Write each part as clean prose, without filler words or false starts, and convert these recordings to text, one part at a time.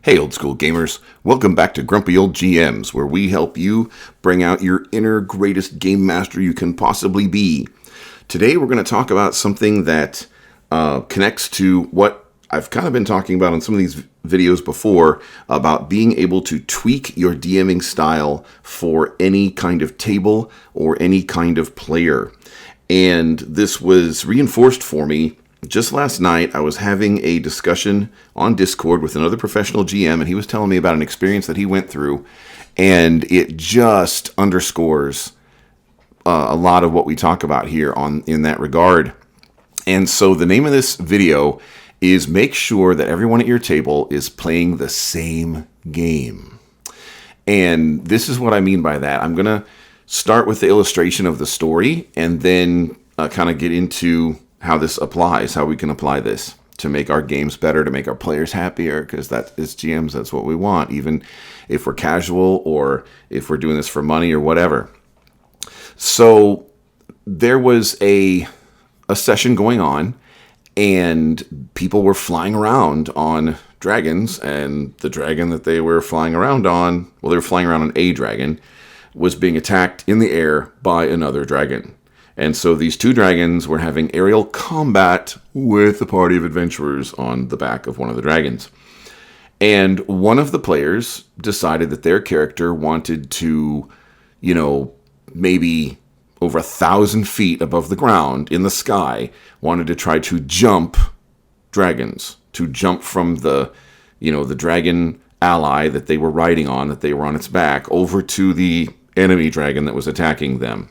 Hey, old school gamers. Welcome back to Grumpy Old GMs, where we help you bring out your inner greatest game master you can possibly be. Today, we're going to talk about something that connects to what I've kind of been talking about in some of these videos before about being able to tweak your DMing style for any kind of table or any kind of player. And this was reinforced for me just last night. I was having a discussion on Discord with another professional GM, and he was telling me about an experience that he went through, and it just underscores a lot of what we talk about here in that regard. And so the name of this video is make sure that everyone at your table is playing the same game. And this is what I mean by that. I'm going to start with the illustration of the story and then kind of get into how this applies, how we can apply this to make our games better, to make our players happier, because that is GMs, that's what we want, even if we're casual or if we're doing this for money or whatever. So there was a session going on, and people were flying around on dragons, and the dragon that they were flying around on, well, they were flying around on a dragon, was being attacked in the air by another dragon. And so these two dragons were having aerial combat with a party of adventurers on the back of one of the dragons. And one of the players decided that their character wanted to, maybe over 1,000 feet above the ground in the sky, wanted to try to jump dragons, to jump from the dragon ally that they were riding on, that they were on its back, over to the enemy dragon that was attacking them.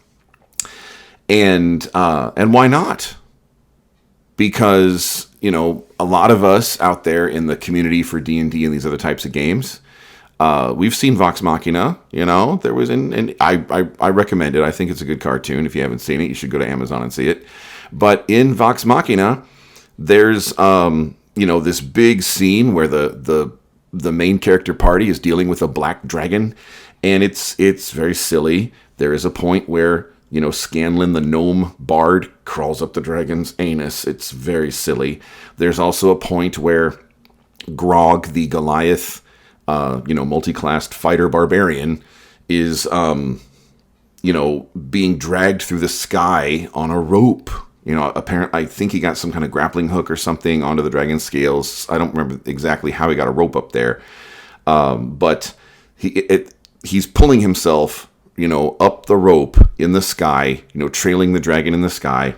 And why not? Because, a lot of us out there in the community for D&D and these other types of games, we've seen Vox Machina. There was, and I recommend it. I think it's a good cartoon. If you haven't seen it, you should go to Amazon and see it. But in Vox Machina, there's, this big scene where the main character party is dealing with a black dragon, and it's very silly. There is a point where Scanlan, the gnome bard, crawls up the dragon's anus. It's very silly. There's also a point where Grog, the Goliath, multi-classed fighter barbarian, is, being dragged through the sky on a rope. Apparently, I think he got some kind of grappling hook or something onto the dragon's scales. I don't remember exactly how he got a rope up there. But he's pulling himself up the rope in the sky, trailing the dragon in the sky.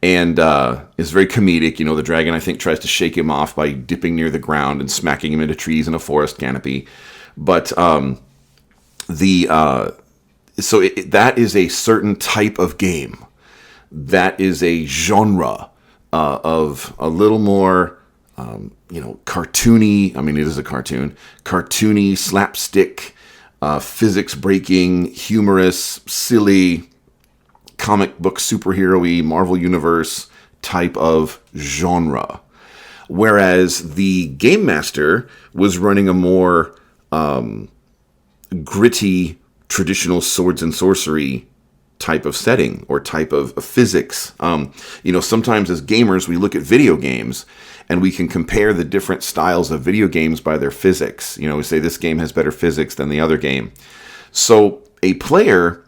And is very comedic. The dragon, I think, tries to shake him off by dipping near the ground and smacking him into trees in a forest canopy. But that is a certain type of game. That is a genre of a little more, cartoony. I mean, it is a cartoon. Cartoony, slapstick, physics-breaking, humorous, silly, comic book superhero-y, Marvel Universe type of genre. Whereas the Game Master was running a more gritty, traditional swords and sorcery type of setting or type of physics. Sometimes as gamers, we look at video games and we can compare the different styles of video games by their physics. We say this game has better physics than the other game. So their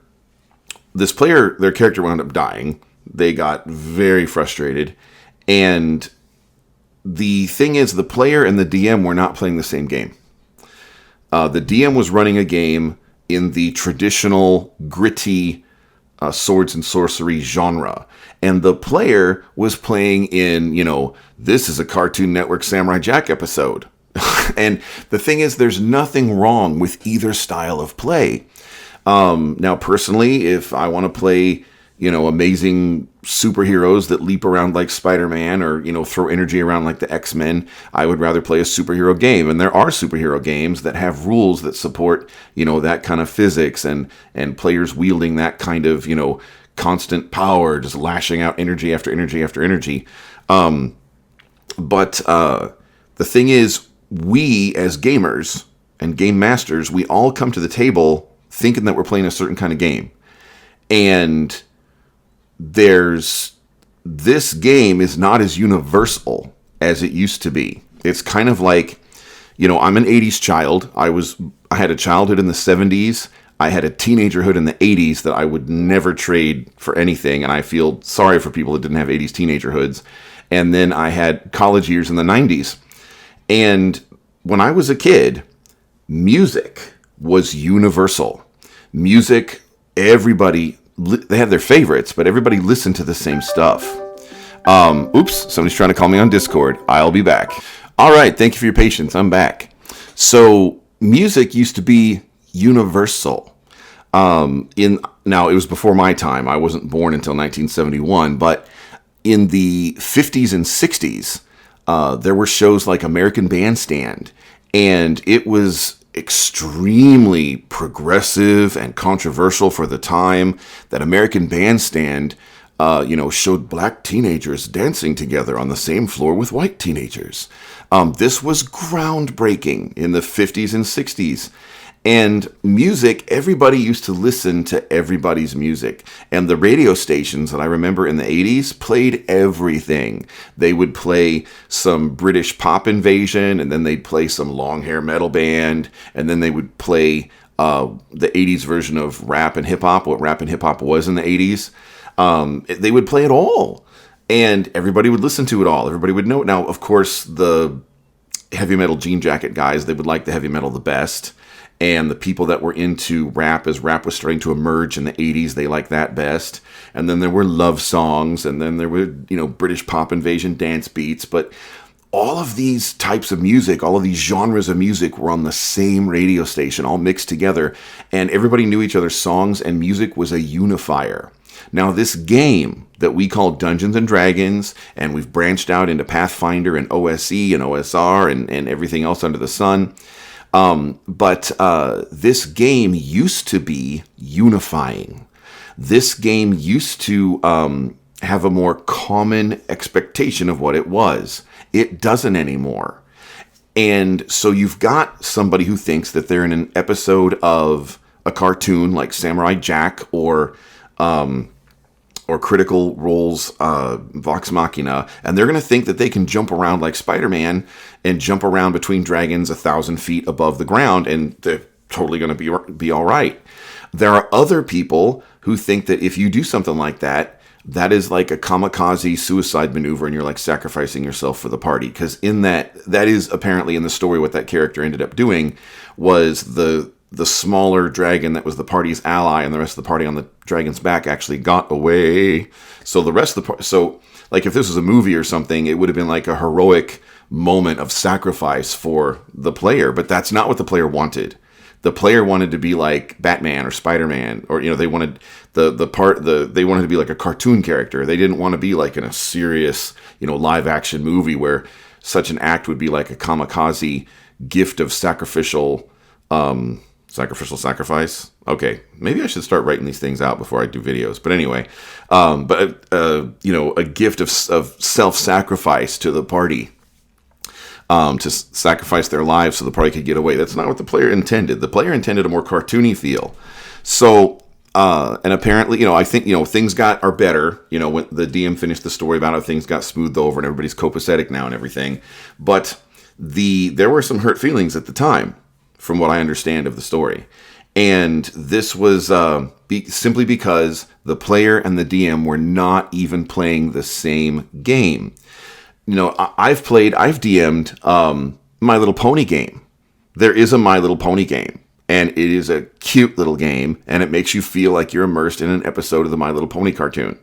character wound up dying. They got very frustrated. And the thing is, the player and the DM were not playing the same game. The DM was running a game in the traditional, gritty swords and sorcery genre. And the player was playing in, this is a Cartoon Network Samurai Jack episode. And the thing is, there's nothing wrong with either style of play. Now, personally, if I want to play, amazing superheroes that leap around like Spider-Man or, throw energy around like the X-Men, I would rather play a superhero game. And there are superhero games that have rules that support, that kind of physics and players wielding that kind of, constant power, just lashing out energy after energy after energy. But the thing is, we as gamers and game masters, we all come to the table thinking that we're playing a certain kind of game. And this game is not as universal as it used to be. It's kind of like, I'm an 80s child. I had a childhood in the 70s. I had a teenagerhood in the 80s that I would never trade for anything, and I feel sorry for people that didn't have 80s teenagerhoods. And then I had college years in the 90s. And when I was a kid, music was universal. Music, everybody, they had their favorites, but everybody listened to the same stuff. Oops, somebody's trying to call me on Discord. I'll be back. All right, thank you for your patience. I'm back. So music used to be universal. Now it was before my time. I wasn't born until 1971, but in the 50s and 60s, there were shows like American Bandstand, and it was extremely progressive and controversial for the time that American Bandstand, showed black teenagers dancing together on the same floor with white teenagers. This was groundbreaking in the 50s and 60s. And music, everybody used to listen to everybody's music. And the radio stations that I remember in the 80s played everything. They would play some British pop invasion, and then they'd play some long hair metal band, and then they would play the 80s version of rap and hip hop, what rap and hip hop was in the 80s. They would play it all, and everybody would listen to it all. Everybody would know it. Now, of course, the heavy metal jean jacket guys, they would like the heavy metal the best. And the people that were into rap, as rap was starting to emerge in the 80s, they liked that best. And then there were love songs, and then there were, British pop invasion dance beats. But all of these types of music, all of these genres of music were on the same radio station, all mixed together. And everybody knew each other's songs, and music was a unifier. Now, this game that we call Dungeons and Dragons, and we've branched out into Pathfinder and OSE and OSR and everything else under the sun. But this game used to be unifying. This game used to have a more common expectation of what it was. It doesn't anymore. And so you've got somebody who thinks that they're in an episode of a cartoon like Samurai Jack or Critical Role's Vox Machina, and they're going to think that they can jump around like Spider-Man and jump around between dragons 1,000 feet above the ground, and they're totally going to be all right. There are other people who think that if you do something like that, that is like a kamikaze suicide maneuver, and you're like sacrificing yourself for the party. Because in that is apparently in the story what that character ended up doing was the smaller dragon that was the party's ally, and the rest of the party on the dragon's back actually got away. So the rest of the so like if this was a movie or something, it would have been like a heroic moment of sacrifice for the player, but that's not what the player wanted. The player wanted to be like Batman or Spider-Man, or they wanted they wanted to be like a cartoon character. They didn't want to be like in a serious, live action movie where such an act would be like a kamikaze gift of sacrificial sacrifice. Okay, maybe I should start writing these things out before I do videos. But anyway, a gift of self-sacrifice to the party. To sacrifice their lives so the party could get away. That's not what the player intended. The player intended a more cartoony feel. So, and apparently, I think, things are better. When the DM finished the story about how things got smoothed over and everybody's copacetic now and everything. But there were some hurt feelings at the time, from what I understand of the story. And this was simply because the player and the DM were not even playing the same game. I've DM'd My Little Pony game. There is a My Little Pony game, and it is a cute little game, and it makes you feel like you're immersed in an episode of the My Little Pony cartoon.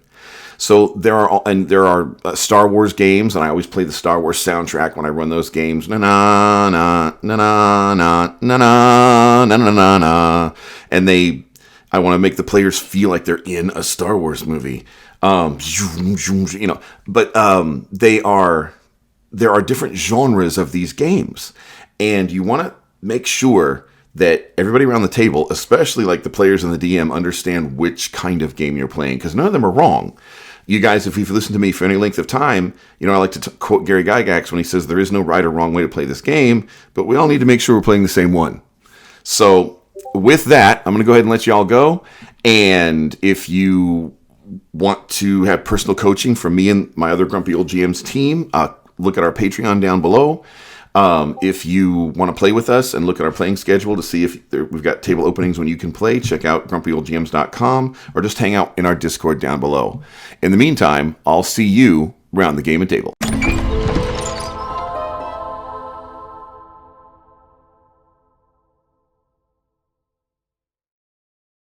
So there are Star Wars games, and I always play the Star Wars soundtrack when I run those games. Na na na na na na na na na na na, and I want to make the players feel like they're in a Star Wars movie. But there are different genres of these games, and you want to make sure that everybody around the table, especially like the players and the DM, understand which kind of game you're playing, because none of them are wrong. You guys, if you've listened to me for any length of time, I like to quote Gary Gygax when he says there is no right or wrong way to play this game, but we all need to make sure we're playing the same one. So with that, I'm going to go ahead and let you all go. And if you want to have personal coaching from me and my other Grumpy Old GMs team, look at our Patreon down below. If you want to play with us and look at our playing schedule to see if we've got table openings when you can play, check out grumpyoldgms.com or just hang out in our Discord down below. In the meantime, I'll see you around the game and table.